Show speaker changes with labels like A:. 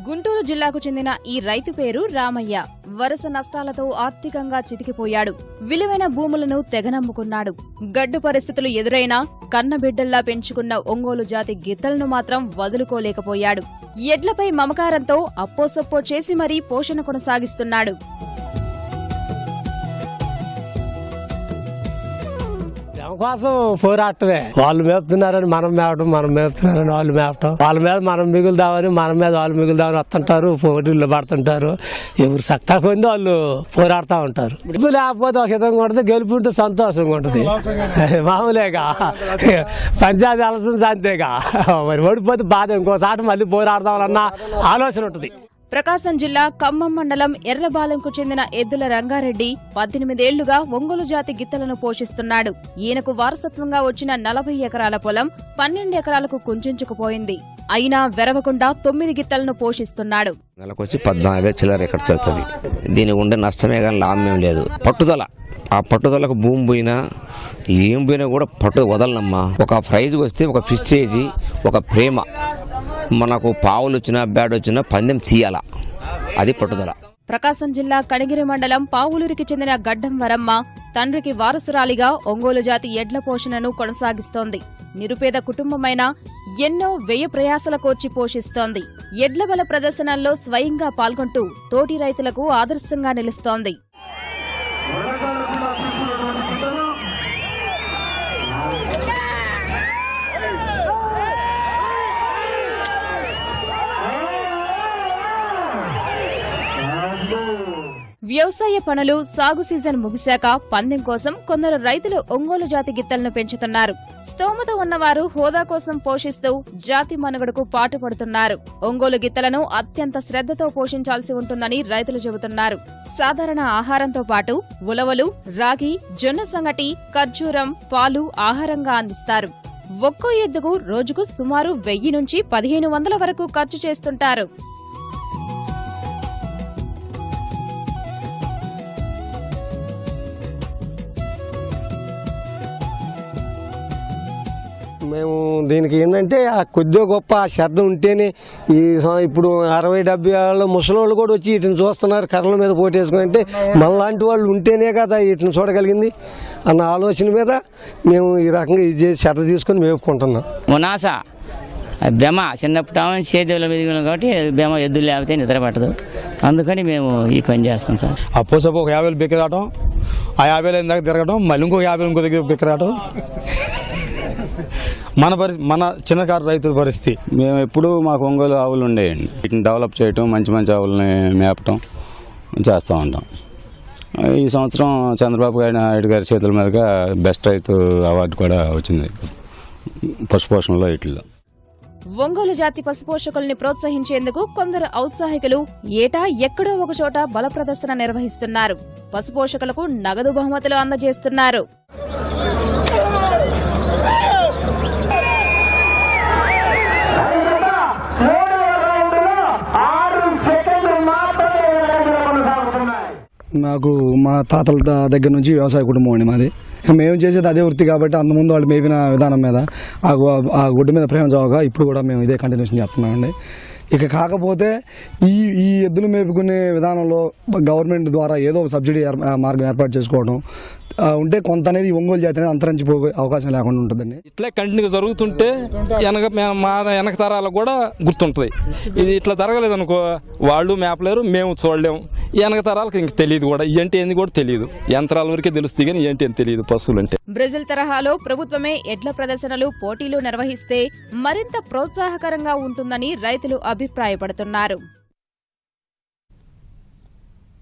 A: గుంటూరు జిల్లాకు చెందిన ఈ రైతు పేరు రామయ్య. వరుస నష్టాలతో ఆర్థికంగా చితికిపోయాడు. విలువైన భూములను తెగనమ్ముకున్నాడు. గడ్డు పరిస్థితులు ఎదురైనా కన్నబిడ్డల్లా పెంచుకున్న ఒంగోలు జాతి గిత్తలను మాత్రం వదులుకోలేకపోయాడు. ఎడ్లపై మమకారంతో అప్పోసొప్పో చేసి మరీ పోషణ కొనసాగిస్తున్నాడు.
B: కోసం పోరాటమే. వాళ్ళు మేపుతున్నారని మనం మేపటం, మనం మేపుతున్నారని వాళ్ళు మేపటం, వాళ్ళ మీద మనం మిగులుదామని మన మీద వాళ్ళు మిగులుదామని వస్తుంటారు, పోటీల్లో పడుతుంటారు. ఎవరు సక్తా కొంది వాళ్ళు పోరాడుతూ ఉంటారు. ఇప్పుడు లేకపోతే ఒక విధంగా ఉంటుంది, గెలుపుంటే సంతోషంగా ఉంటుంది. మామూలేగా పంచాయతీ అలసిన అంతేగా. మరి ఓడిపోతే బాధ, ఇంకోసారి మళ్ళీ పోరాడదామన్న ఆలోచన ఉంటుంది.
A: ప్రకాశం జిల్లా ఖమ్మం మండలం ఎర్రబాలెంకు చెందిన ఎద్దుల రంగారెడ్డి 18 ఏళ్లుగా ఒంగోలు జాతి గిత్తలను పోషిస్తున్నాడు. ఈయనకు వారసత్వంగా వచ్చిన 40 ఎకరాల పొలం 12 ఎకరాలకు కుంచుకుపోయింది. అయినా వెరవకుండా 9 గిత్తలను పోషిస్తున్నాడు.
C: నెలకొచ్చి 14 చిల్లర ఎక్కడ చేస్తుంది. దీనికి ఉండే నష్టమే కానీ లాభం లేదు. పట్టుదల, ఆ పట్టుదలకు భూమి పోయినా ఏం పోయినా కూడా పట్టుదల వదలనమ్మా. ఒక ప్రైజ్ వస్తే ఒక ఫిక్స్ చేసి ఒక ప్రేమ, మనకు పావులు వచ్చినా బ్యాడ్ వచ్చినా పందెం తీయాల, అది పట్టుదల.
A: ప్రకాశం జిల్లా కనిగిరి మండలం పావులూరికి చెందిన గడ్డం వరమ్మ తండ్రికి వారసురాలిగా ఒంగోలు జాతి ఎడ్ల పోషణను కొనసాగిస్తోంది. నిరుపేద కుటుంబమైన ఎన్నో వ్యయ ప్రయాసల కోర్చి పోషిస్తోంది. ఎడ్ల బల ప్రదర్శనల్లో స్వయంగా పాల్గొంటూ తోటి రైతులకు ఆదర్శంగా నిలుస్తోంది. వ్యవసాయ పనులు, సాగు సీజన్ ముగిశాక పందెం కోసం కొందరు రైతులు ఒంగోలు జాతి గిత్తలను పెంచుతున్నారు. స్తోమత ఉన్నవారు హోదా కోసం పోషిస్తూ జాతి మనుగడకు పాటుపడుతున్నారు. ఒంగోలు గిత్తలను అత్యంత శ్రద్ధతో పోషించాల్సి ఉంటుందని రైతులు చెబుతున్నారు. సాధారణ ఆహారంతో పాటు ఉలవలు, రాగి, జొన్న సంగటి, ఖర్జూరం, పాలు ఆహారంగా అందిస్తారు. ఒక్కో ఎద్దుకు రోజుకు సుమారు 1000 నుంచి 1500 వరకు ఖర్చు చేస్తుంటారు.
B: మేము దీనికి ఏంటంటే ఆ కొద్దిగా గొప్ప శ్రద్ధ ఉంటేనే, ఈ ఇప్పుడు 60-70 ఏళ్ళ ముసలోళ్ళు కూడా వచ్చి వీటిని చూస్తున్నారు, కర్రల మీద పోటేసుకుని. అంటే మనలాంటి వాళ్ళు ఉంటేనే కదా వీటిని చూడగలిగింది అన్న ఆలోచన మీద మేము ఈ రకంగా ఇది శ్రద్ధ తీసుకొని మేపుకుంటున్నాం.
D: మునాస బెమ చిన్నప్పుడు చేతుల మీద కాబట్టి బెమ ఎద్దులు లేకపోతే నిద్ర పట్టదు, అందుకని మేము ఈ పని చేస్తాం సార్.
E: అప్పోసపో ఒక 50 బిక్కి రావటం, ఆ 50 ఇందాక తిరగటం, మళ్ళీ ఇంకో 50 ఇంకో దగ్గర బిక్కి రావటం మన చిన్నకారు రైతుల పరిస్థితి.
F: మేము ఎప్పుడు మాకు ఒంగోలు ఆవులు ఉండేయండి. వీటిని డెవలప్ చేయటం, మంచి మంచి ఆవులని మేపటం చేస్తూ ఉంటాం. ఈ సంవత్సరం చంద్రబాబు నాయుడు గారి చేతుల మీదుగా బెస్ట్ రైతు అవార్డు కూడా వచ్చింది పశుపోషణలో. వీటిల్లో
A: ఒంగోలు జాతి పశుపోషకుల్ని ప్రోత్సహించేందుకు కొందరు ఔత్సాహికులు ఏటా ఎక్కడో ఒక చోట బల ప్రదర్శన నిర్వహిస్తున్నారు. పశుపోషకులకు నగదు బహుమతులు అందజేస్తున్నారు.
E: నాకు మా తాతల దగ్గర నుంచి వ్యవసాయ కుటుంబం అండి మాది. మేము చేసేది అదే వృత్తి కాబట్టి అంతకుముందు వాళ్ళు మేపిన విధానం మీద ఆ గుడ్డు మీద ప్రేమ చావగా ఇప్పుడు కూడా మేము ఇదే కంటిన్యూషన్ చేస్తున్నామండి. ఇక కాకపోతే ఈ ఎద్దులు మేపుకునే విధానంలో గవర్నమెంట్ ద్వారా ఏదో సబ్సిడీ మార్గం ఏర్పాటు చేసుకోవడం ఉంటే కొంత అనేది ఒంగోలు జాతి అనేది అంతరించిపోయే అవకాశం లేకుండా ఉంటుందండి.
G: ఇట్లా కంటిన్యూగా జరుగుతుంటే మా వెనక తరాలకు కూడా గుర్తుంటుంది. ఇది ఇట్లా జరగలేదనుకో వాళ్ళు మేపలేరు, మేము చూడలేము. వెనక తరాలకు ఇంక తెలియదు కూడా, ఏంటి ఏంది కూడా తెలియదు. యంత్రాల వరకే తెలుస్తుంది కానీ ఏంటి అని తెలియదు పశువులు అంటే.
A: బ్రెజిల్ తరహాలో ప్రభుత్వమే ఎడ్ల ప్రదర్శనలు, పోటీలు నిర్వహిస్తే మరింత ప్రోత్సాహకరంగా ఉంటుందని రైతులు అభిప్రాయపడుతున్నారు.